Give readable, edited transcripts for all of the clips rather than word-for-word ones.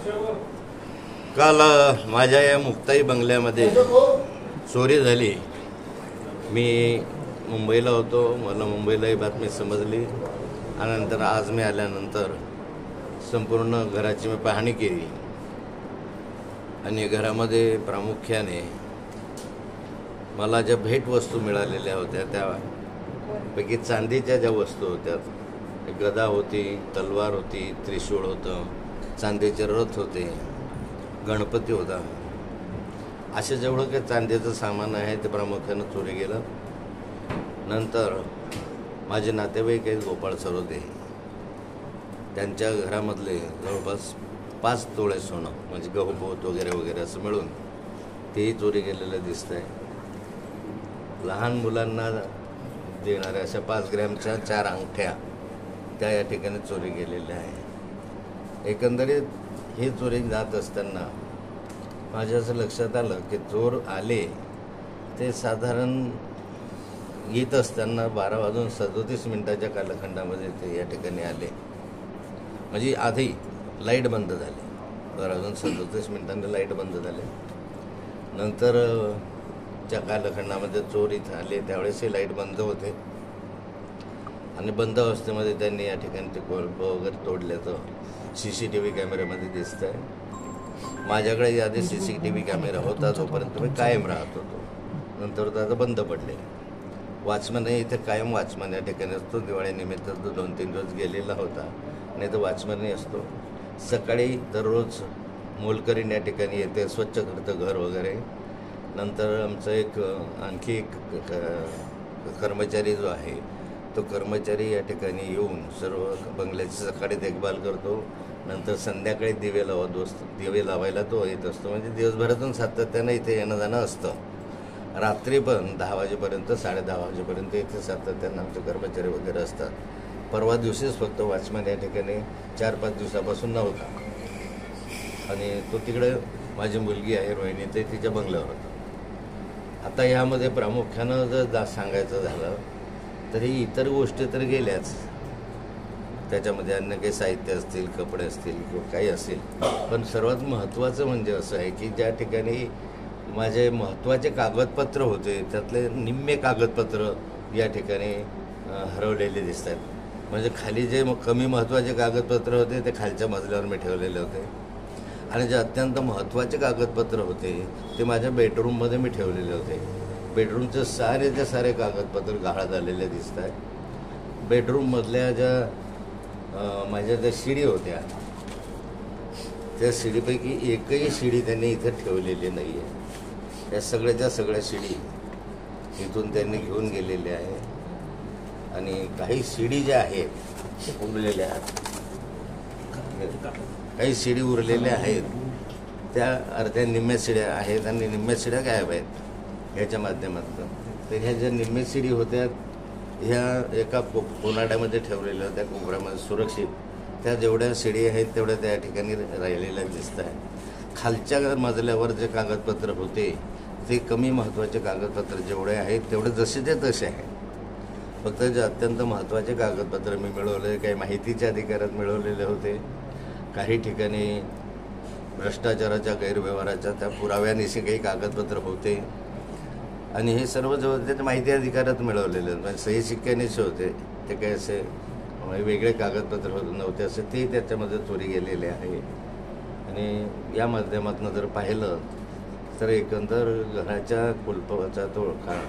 काल माझ्या या मुक्ताई बंगल्यामध्ये चोरी झाली। मी मुंबईला होतो, मला मुंबईला ही बातमी समजली आणि नंतर आज मी आल्यानंतर संपूर्ण घराची मी पाहणी केली आणि घरामध्ये प्रामुख्याने मला ज्या भेटवस्तू मिळालेल्या होत्या त्यापैकी चांदीच्या ज्या वस्तू होत्या, गदा होती, तलवार होती, त्रिशूळ होतं, चांदीचे रथ होते, गणपती होता, असे जेवढं काही चांदीचं सामान आहे ते प्रामुख्यानं चोरी गेलं। नंतर माझे नातेवाईक आहेत गोपाळ सरोदे, त्यांच्या घरामधले जवळपास 5 तोळे सोनं म्हणजे गहूपोत वगैरे वगैरे असं मिळून तेही चोरी गेलेलं दिसतंय। लहान मुलांना देणाऱ्या अशा 5 ग्रॅमच्या 4 अंगठ्या त्या या ठिकाणी चोरी गेलेल्या आहे। एकंदरीत ही चोरी जात असताना माझ्या असं लक्षात आलं की चोर आले ते साधारण येत असताना 12:37 कालखंडामध्ये ते या ठिकाणी आले, म्हणजे आधी लाईट बंद झाली, 12:37 लाईट बंद झाले। नंतर ज्या कालखंडामध्ये चोर इथं आले त्यावेळेसही लाईट बंद होते आणि बंद अवस्थेमध्ये त्यांनी या ठिकाणी ते कोल्प वगैरे तोडल्याचं CCTV कॅमेऱ्यामध्ये दिसतं आहे। माझ्याकडे आधी CCTV कॅमेरा होता, तोपर्यंत मी कायम राहत होतो, नंतर तो आता बंद पडले। वॉचमन इथे कायम वॉचमन या ठिकाणी असतो, दिवाळीनिमित्त तो 2-3 दिवस गेलेला होता, नाही तर वॉचमनही असतो। सकाळी दररोज मोलकरीण या ठिकाणी येते, स्वच्छ करतं घर वगैरे। नंतर आमचं आणखी एक कर्मचारी जो आहे तो कर्मचारी या ठिकाणी येऊन सर्व बंगल्याची सकाळी देखभाल करतो, नंतर संध्याकाळी दिवे लावायला तो येत असतो, म्हणजे दिवसभरातून सातत्यानं इथे येणं जाणं असतं। रात्री पण 10 वाजेपर्यंत 10:30 वाजेपर्यंत इथे सातत्यानं आमचे कर्मचारी वगैरे असतात। परवा दिवशीच फक्त वॉचमॅन या ठिकाणी 4-5 दिवसापासून नव्हता आणि तो तिकडे माझी मुलगी आहे रोहिणी, ते तिच्या बंगल्यावर होता। आता ह्यामध्ये प्रामुख्यानं जर सांगायचं झालं तरी इतर गोष्टी तर गेल्याच, त्याच्यामध्ये अन्य काही साहित्य असतील, कपडे असतील किंवा काही असेल, पण सर्वात महत्त्वाचं म्हणजे असं आहे की ज्या ठिकाणी माझे महत्त्वाचे कागदपत्र होते त्यातले निम्मे कागदपत्र या ठिकाणी हरवलेले दिसत आहेत। म्हणजे खाली जे कमी महत्त्वाचे कागदपत्र होते ते खालच्या मजल्यावर मी ठेवलेले होते आणि जे अत्यंत महत्त्वाचे कागदपत्र होते ते माझ्या बेडरूममध्ये मी ठेवलेले होते। बेडरूमचे सारे कागदपत्र गहाळ झालेले दिसत आहेत। बेडरूममधल्या ज्या माझ्या ज्या शिडी होत्या त्या शिडीपैकी एकही शिडी त्यांनी इथे ठेवलेली नाही आहे। त्या सगळ्या शिडी इथून त्यांनी घेऊन गेलेल्या आहे आणि काही शिडी ज्या आहेत उरलेल्या आहेत, काही शिडी उरलेल्या आहेत त्या अर्ध्या निम्म्या शिड्या आहेत आणि निम्म्या शिड्या गायब आहेत ह्याच्या माध्यमातून। तर ह्या ज्या निम्म्या शिडी होत्या ह्या एका कोनाड्यामध्ये ठेवलेल्या होत्या, कोपऱ्यामध्ये सुरक्षित। त्या जेवढ्या शिडी आहेत तेवढ्या त्या ठिकाणी राहिलेल्या दिसत आहेत। खालच्या मजल्यावर जे कागदपत्र होते ते कमी महत्त्वाचे कागदपत्र जेवढे आहेत तेवढे जसे ते तसे आहेत। फक्त जे अत्यंत महत्त्वाचे कागदपत्र मी मिळवले, काही माहितीच्या अधिकारात मिळवलेले होते, काही ठिकाणी भ्रष्टाचाराच्या गैरव्यवहाराच्या त्या पुराव्यानिशी काही कागदपत्र होते आणि हे सर्व जो होते ते माहिती अधिकारात मिळवलेले होते, म्हणजे सही शिक्क्यानिशी होते, ते काही असे वेगळे कागदपत्र होते नव्हते असे ते त्याच्यामध्ये चोरी गेलेले आहे। आणि या माध्यमातून जर पाहिलं तर एकंदर घराच्या कुलपाचा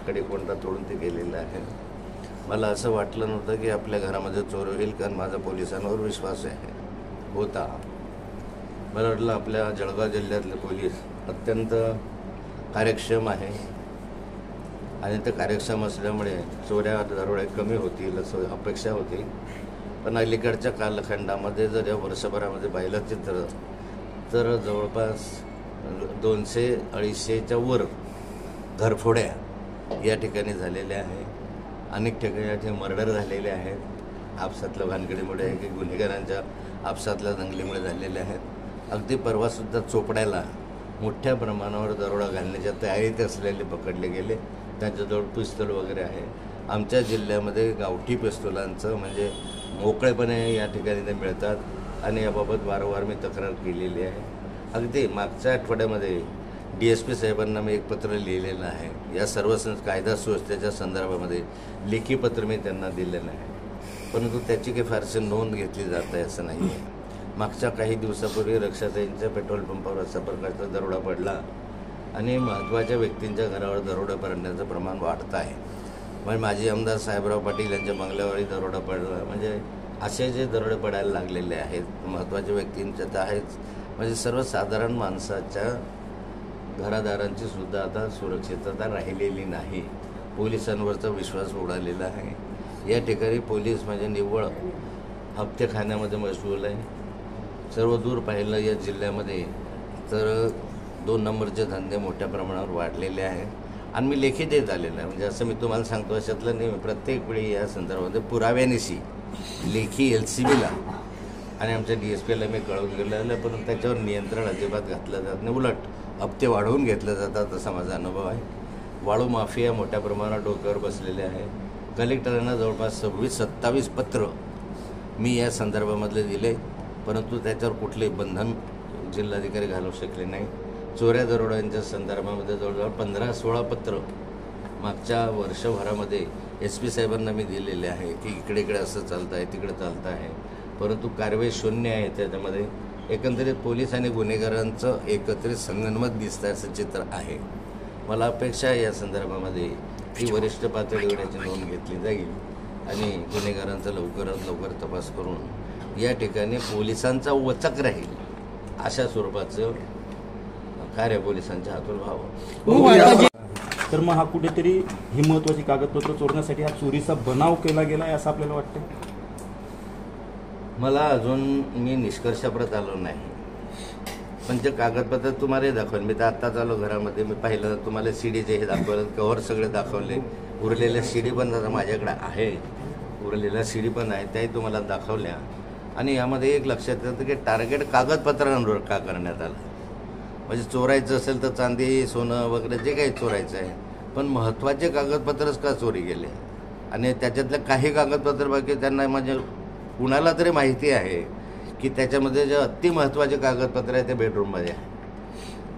कडेकोंडा तोडून ते गेलेलं आहे। मला असं वाटलं नव्हतं की आपल्या घरामध्ये चोरी होईल, कारण माझा पोलिसांवर विश्वास होता। मला वाटलं आपल्या जळगाव जिल्ह्यातले पोलीस अत्यंत कार्यक्षम आहे आणि ते कार्यक्षम असल्यामुळे चोऱ्या दरोड्या कमी होतील असं अपेक्षा होती। पण अलीकडच्या कालखंडामध्ये जर या वर्षभरामध्ये पाहिलं चित्र तर जवळपास 200-250च्या वर घरफोड्या या ठिकाणी झालेल्या आहे। अनेक ठिकाणी या ठिकाणी मर्डर झालेले आहेत, आपसातल्या भानगडीमुळे की गुन्हेगारांच्या आपसातल्या दंगलीमुळे झालेले आहेत। अगदी परवासुद्धा चोपड्याला मोठ्या प्रमाणावर दरोडा घालण्याच्या तयारीत असलेले पकडले गेले, त्यांच्याजवळ पिस्तूल वगैरे आहे। आमच्या जिल्ह्यामध्ये गावठी पिस्तुलांचं म्हणजे मोकळेपणे या ठिकाणी ते मिळतात आणि याबाबत वारंवार मी तक्रार केलेली आहे. अगदी मागच्या आठवड्यामध्ये DSP साहेबांना मी एक पत्र लिहिलेलं आहे. या सर्व कायदा सुव्यवस्थेच्या संदर्भामध्ये लेखी पत्र मी त्यांना दिलेलं आहे, परंतु त्याची काही फारशी नोंद घेतली जात आहे असं नाही आहे. मागच्या काही दिवसापूर्वी रक्षाताईंच्या पेट्रोल पंपावर अशा प्रकारचा दरोडा पडला आणि महत्त्वाच्या व्यक्तींच्या घरावर दरोडा पडण्याचं प्रमाण वाढतं आहे. म्हणजे माजी आमदार साहेबराव पाटील यांच्या बंगल्यावरही दरोडा पडला. म्हणजे असे जे दरोडे पडायला लागलेले आहेत महत्त्वाच्या व्यक्तींच्या तर आहेच, म्हणजे सर्वसाधारण माणसाच्या घरादारांची सुद्धा आता सुरक्षितता राहिलेली नाही. पोलिसांवरचा विश्वास उडालेला आहे. या ठिकाणी पोलीस म्हणजे निव्वळ हप्ते खाण्यामध्ये मशगूल आहे. सर्व दूर पाहिलं या जिल्ह्यामध्ये तर 2 नंबरचे धंदे मोठ्या प्रमाणावर वाढलेले आहे आणि मी लेखी देत आलेलं आहे. म्हणजे असं मी तुम्हाला सांगतो अशातलं नाही, प्रत्येक वेळी या संदर्भामध्ये पुराव्यानिशी लेखी LCBला आणि आमच्या DSPला मी कळवून गेलेलं आहे, पण त्याच्यावर नियंत्रण अजिबात घातलं जात नाही. उलट हप्ते वाढवून घेतले जातात असा माझा अनुभव आहे. वाळू माफिया मोठ्या प्रमाणात डोक्यावर बसलेले आहे. कलेक्टरांना जवळपास 26-27 पत्र मी या संदर्भामधले दिले, परंतु त्याच्यावर कुठलेही बंधन जिल्हाधिकारी घालू शकले नाही. चोऱ्या दरोड्यांच्या संदर्भामध्ये जवळजवळ 15-16 पत्र मागच्या वर्षभरामध्ये SP साहेबांना मी दिलेले आहे की इकडे इकडे असं चालतं आहे, तिकडे चालतं आहे, परंतु कारवाई शून्य आहे. त्याच्यामध्ये एकंदरीत पोलीस आणि गुन्हेगारांचं एकत्रित संगनमत दिसतं असं चित्र आहे. मला अपेक्षा आहे या संदर्भामध्ये की वरिष्ठ पातळीवर याची नोंद घेतली जाईल आणि गुन्हेगारांचा लवकरात लवकर तपास करून या ठिकाणी पोलिसांचा वचक राहील अशा स्वरूपाचं कार्य पोलिसांच्या हातून व्हावं. तर मग हा कुठेतरी ही महत्वाची कागदपत्र चोरण्यासाठी हा चोरीचा बनाव केला गेला आहे असं आपल्याला वाटतं? मला अजून मी निष्कर्षाप्रत आलो नाही, पण जे कागदपत्र तुम्हाला दाखवेल. मी तर आत्ताच आलो घरामध्ये, मी पाहिलं तुम्हाला CDचे हे दाखवलं, कव्हर सगळे दाखवले, उरलेल्या CD पण आता माझ्याकडे आहे, उरलेल्या CD पण आहे त्याही तुम्हाला दाखवल्या. आणि यामध्ये एक लक्षात येतं की टार्गेट कागदपत्रांवर का करण्यात आलं. म्हणजे चोरायचं असेल तर चांदी सोनं वगैरे जे काही चोरायचं आहे, पण महत्त्वाचे कागदपत्रच का चोरी गेले. आणि त्याच्यातलं काही कागदपत्र बाकी त्यांना म्हणजे कुणाला तरी माहिती आहे की त्याच्यामध्ये जे अति महत्त्वाचे कागदपत्र आहे ते बेडरूममध्ये आहे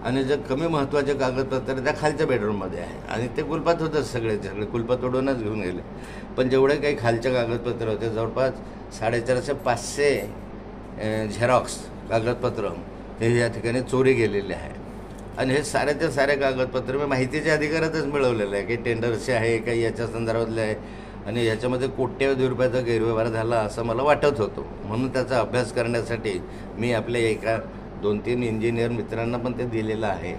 आणि जे कमी महत्त्वाचे कागदपत्र आहे त्या खालच्या बेडरूममध्ये आहे आणि ते कुलपात होतं. सगळे कुलपं तोडूनच घेऊन गेले. पण जेवढे काही खालचे कागदपत्र होते जवळपास 450-500 झेरॉक्स कागदपत्र हे या ठिकाणी चोरी गेलेले आहे. आणि हे साऱ्याच्या सारे कागदपत्र मी माहितीच्या अधिकारातच मिळवलेलं आहे. काही टेंडरचे आहे, काही याच्या संदर्भातले आहे आणि याच्यामध्ये कोट्यवधी रुपयाचा गैरव्यवहार झाला असं मला वाटत होतं. म्हणून त्याचा अभ्यास करण्यासाठी मी आपल्या एका 2-3 इंजिनियर मित्रांना पण ते दिलेलं आहे.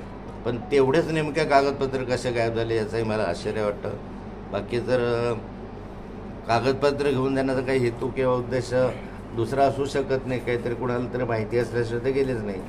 पण तेवढेच नेमक्या कागदपत्र कसे गायब झाले याचंही मला आश्चर्य वाटतं. बाकी तर कागदपत्र घेऊन जाण्याचा काही हेतू किंवा उद्देश दुसरा असू शकत नाही. काहीतरी कुणाला तरी माहिती असल्याशिवाय ते गेलेच नाही.